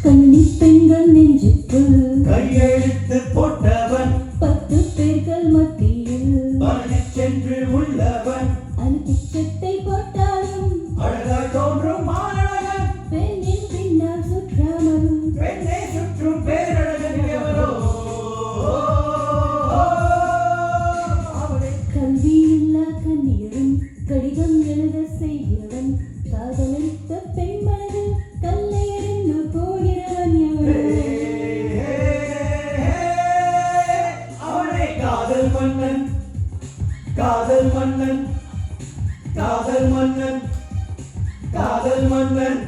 கன்னி பெண்கள் நெஞ்சுக்குள் கையெழுத்து போட்டவன் 10 பேர்கள் மத்தியில் பணி சென்று உள்ளவன் அனுப்பிச்சட்டை போட்டாலும் அழகாய் தோன்றும் மாணவன் பெண்ணின் பின்னால் சுற்றாமல் பெண்ணை சுற்றும் பேரழகன் எவரோ கல்வியில்லா கன்னியரும் கடிதம் எழுத செய்கிறவன் காதலித்த பெண் மனதில் கல்லை எறிந்து போகிறவன் எவனோ அவனே காதல் மன்னன் காதல் மன்னன் காதல் மன்னன் காதல் மன்னன்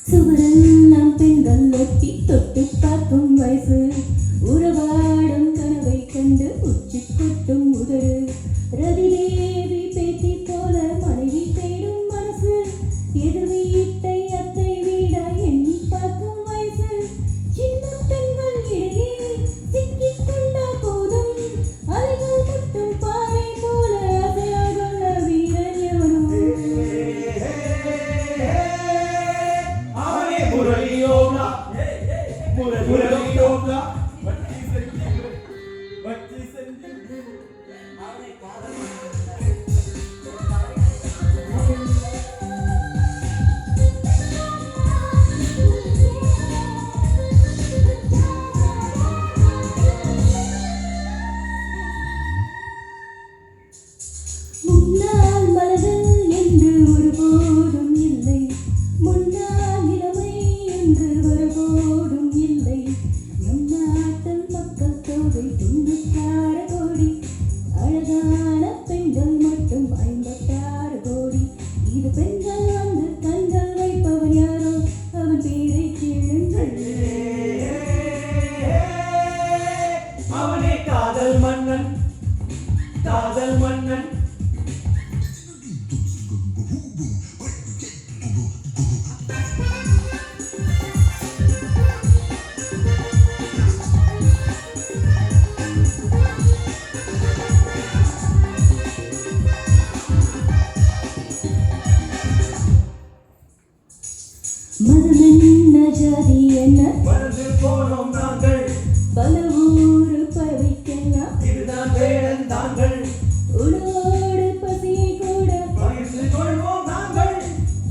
சுவரன் நாம் பெண்கள் ஒட்டி தொட்டு பார்க்கும் வயசு உறவாடும் கனவை கண்டு உச்சி கொட்டும் உதடு ரதிதேவி பேத்தி போல மனைவி தேடும் மனசு எதிர் வீட்டை அத்தை வீடா எண்ணி பார்க்கும் வயசு சின்ன பெண்கள் இடையே சிக்கிக் கொண்டா போதும் அலைகள் மட்டும் பாறை போல அசையாகொள்ள வீரன் எவனோ அவனே முரளியோகா முரளியோகா வட்டி செஞ்சு அவனை காதல் முன்னால் மலர்கள் என்று ஒருபோதும் இல்லை முன்னால் இளமை என்று ஒருபோதும் இல்லை நம் நாட்டில் மக்கள் தொகை 96 கோடி அழகான பெண்கள் மட்டும் 56 கோடி இது பெண்கள் வந்து கண்கள் வைப்பவன் யாரோ அவன் பேரை கேளுங்கள் அவனே காதல் மன்னன் காதல் மன்னன் மதம் என்ன ஜாதி என்ன வந்து போனோம் நாங்கள் பல ஊரு பறவைக்கெல்லாம் இதுதான் வேடன் தாங்கள் உணவோடு பசியை கூட பகிர்ந்து கொள்வோம் நாங்கள்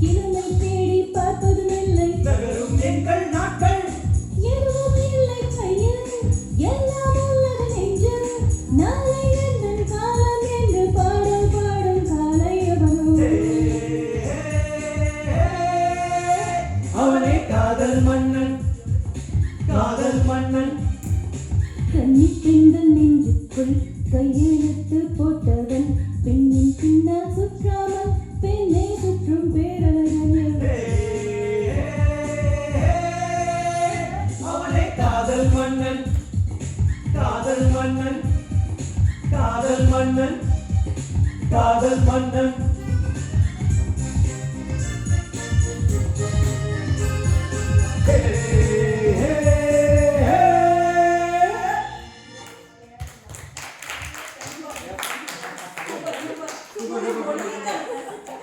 இளமை தேடி பார்ப்பதும் இல்லை நகரும் எங்கள் நாட்கள் எதுவும் இல்லை கையில் எல்லாம் உள்ளது நெஞ்சில் நாளை எங்கள் காலம் என்று பாடல் பாடும் காலை எவனோ அவனே காதல் மன்னன் காதல் மன்னன் கன்னி பெண்கள் நெஞ்சுக்குள் கையெழுத்து போட்டவன் பெண்ணின் பின்னால் சுற்றாமல் பெண்ணை சுற்றும் பேரழகன் அவனே காதல் மன்னன் காதல் மன்னன் காதல் மன்னன் காதல் மன்னன் Hey